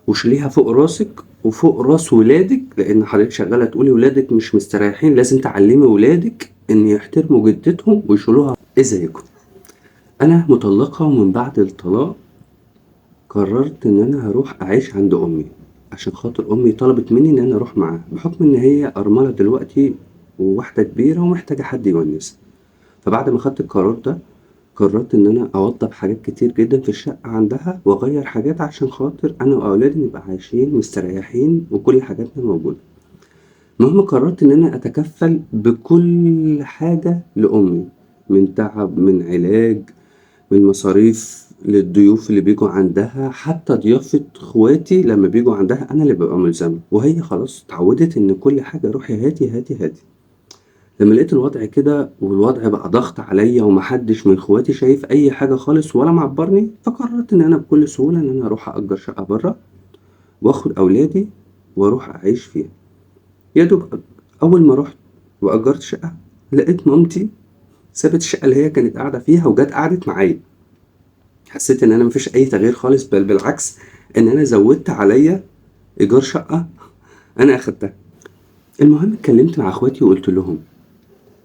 وشيليها فوق راسك وفوق راس ولادك، لان حضرتك شغاله تقولي ولادك مش مستريحين، لازم تعلمي ولادك ان يحترموا جدتهم ويشيلوها. ازيكم؟ انا مطلقه، ومن بعد الطلاق قررت ان انا هروح اعيش عند امي، عشان خاطر امي طلبت مني ان انا اروح معاها، بحكم ان هي ارمله دلوقتي وواحده كبيره ومحتاجه حد يونسها. فبعد ما خدت القرار ده قررت ان انا اوضب حاجات كتير جدا في الشقه عندها واغير حاجات عشان خاطر انا واولادي نبقى عايشين مستريحين وكل حاجاتنا موجوده. المهم قررت ان انا اتكفل بكل حاجه لامي، من تعب، من علاج، من مصاريف للضيوف اللي بيجوا عندها، حتى ضيافة اخواتي لما بيجوا عندها انا اللي ببقى ملزمة، وهي خلاص اتعودت ان كل حاجة روحي هاتي هاتي هاتي. لما لقيت الوضع كده والوضع بقى ضغط عليا ومحدش من اخواتي شايف اي حاجة خالص ولا معبرني، فقررت ان انا بكل سهولة ان انا اروح اجر شقة بره واخد اولادي واروح اعيش فيها. يا دوب اول ما رحت واجرت شقة لقيت مامتي سابت الشقة اللي هي كانت قاعدة فيها وجت قعدت معايا. حسيت ان انا مفيش اي تغيير خالص، بل بالعكس، ان انا زودت عليا ايجار شقة انا اخدتها. المهم اتكلمت مع اخواتي وقلت لهم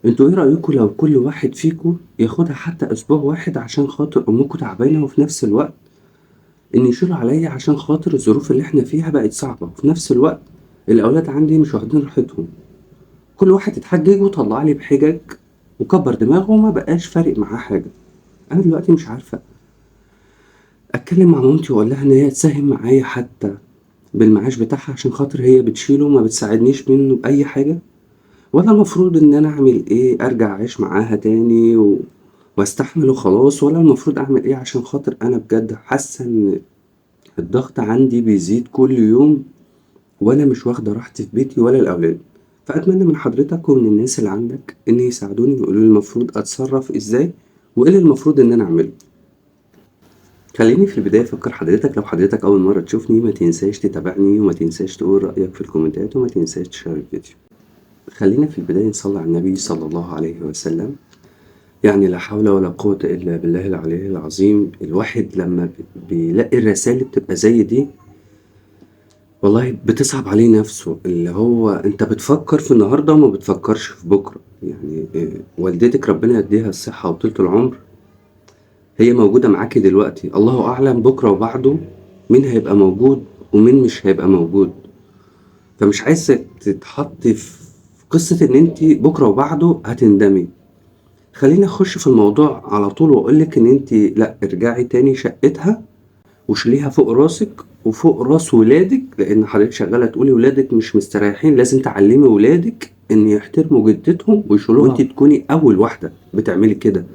انتوا ايه رأيكم لو كل واحد فيكم ياخدها حتى اسبوع واحد عشان خاطر امكم تعبانة، وفي نفس الوقت ان يشيلوا عليا عشان خاطر الظروف اللي احنا فيها بقت صعبة، وفي نفس الوقت الاولاد عندي مش واخدين راحتهم. كل واحد اتحجج وطلع لي بحجج وكبر دماغه وما بقاش فارق معاه حاجة. انا دلوقتي مش عارفة اتكلم مع مامتي واقول لها ان هي تساهم معايا حتى بالمعاش بتاعها عشان خاطر هي بتشيله وما بتساعدنيش منه بأي حاجة، ولا المفروض ان انا اعمل ايه؟ ارجع اعيش معاها تاني واستحمل وخلاص، ولا المفروض اعمل ايه؟ عشان خاطر انا بجد حاسة ان الضغط عندي بيزيد كل يوم، وانا مش واخدة راحتي في بيتي ولا الاولاد. فاتمنى من حضرتك ومن الناس اللي عندك ان يساعدوني ويقولوا لي المفروض اتصرف ازاي وايه اللي المفروض ان انا اعمله. خليني في البداية أفكر حضرتك، لو حضرتك أول مرة تشوفني ما تنساش تتابعني وما تنساش تقول رأيك في الكومنتات وما تنساش تشارك الفيديو. خلينا في البداية نصلي على النبي صلى الله عليه وسلم. يعني لا حول ولا قوة إلا بالله العلي العظيم. الواحد لما بيلاقي الرسائل اللي بتبقى زي دي والله بتصعب عليه نفسه، اللي هو أنت بتفكر في النهاردة وما بتفكرش في بكرة. يعني والدتك ربنا يديها الصحة وطولة العمر هي موجودة معاكي دلوقتي، الله أعلم بكرة وبعده مين هيبقى موجود ومين مش هيبقى موجود. فمش عايزة تتحطي في قصة إن انتي بكرة وبعده هتندمي. خليني أخش في الموضوع على طول وأقولك إن انتي لأ، ارجعي تاني شقتها وشيليها فوق راسك وفوق راس ولادك، لأن حضرتك شغالة تقولي ولادك مش مستريحين، لازم تعلمي ولادك إن يحترموا جدتهم ويشيلوها، وانتي تكوني أول واحدة بتعملي كده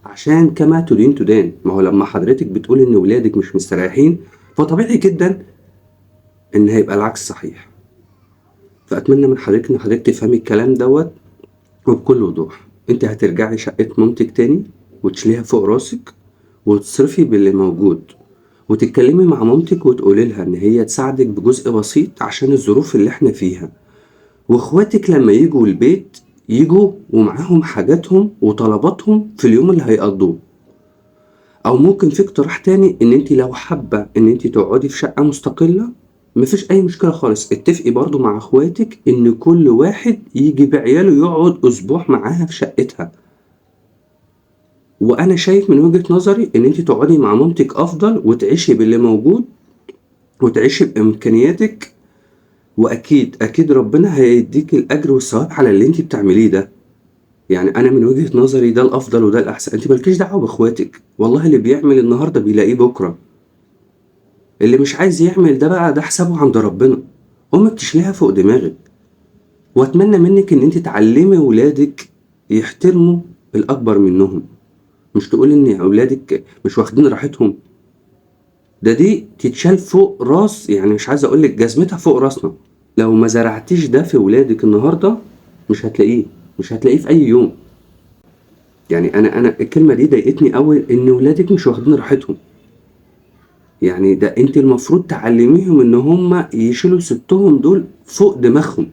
عشان كما تدين تدان. ما هو لما حضرتك بتقول ان ولادك مش مستريحين فطبيعي جدا ان هيبقى العكس صحيح. فاتمنى من حضرتك ان حضرتك تفهمي الكلام دوت وبكل وضوح. انت هترجعي شقة مامتك تاني وتشيليها فوق راسك وتصرفي باللي موجود، وتتكلمي مع مامتك وتقولي لها ان هي تساعدك بجزء بسيط عشان الظروف اللي احنا فيها، واخواتك لما يجوا البيت يجوا ومعاهم حاجاتهم وطلباتهم في اليوم اللي هيقضوه. او ممكن في اقتراح تاني ان انت لو حابة ان انت تقعدي في شقة مستقلة مفيش اي مشكلة خالص، اتفقي برضو مع اخواتك ان كل واحد يجي بعياله يقعد اسبوع معاها في شقتها. وانا شايف من وجهة نظري ان انت تقعدي مع مامتك افضل وتعيشي باللي موجود وتعيشي بامكانياتك، واكيد اكيد ربنا هيديك الاجر والثواب على اللي انت بتعمليه ده. يعني انا من وجهة نظري ده الافضل وده الاحسن. انت مالكيش دعوة باخواتك، والله اللي بيعمل النهاردة بيلاقيه بكرة، اللي مش عايز يعمل ده بقى ده حسابه عند ربنا. امك تشيليها فوق دماغك، واتمنى منك ان انت تعلمي ولادك يحترموا الاكبر منهم. مش تقول ان اولادك مش واخدين راحتهم، ده دي تتشال فوق راس، يعني مش عايز اقولك جزمتها فوق راسنا. لو ما زرعتيش ده في ولادك النهارده مش هتلاقيه، مش هتلاقيه في اي يوم. يعني انا الكلمه دي ضايقتني قوي ان ولادك مش واخدين راحتهم. يعني ده انت المفروض تعلميهم ان هم يشيلوا ستهم دول فوق دماغهم.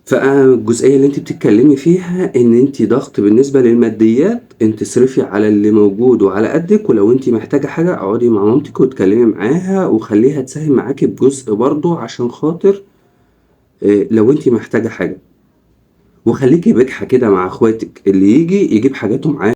فالجزئية اللي انت بتتكلمي فيها ان انت ضغط بالنسبة للماديات، انت تصرفي على اللي موجود وعلى قدك، ولو انت محتاجة حاجة اقعدي مع مامتك واتكلمي معاها وخليها تساهم معاكي بجزء برضه عشان خاطر لو انت محتاجة حاجة. وخليكي بجحة كده مع اخواتك، اللي يجي يجيب حاجاته معاه.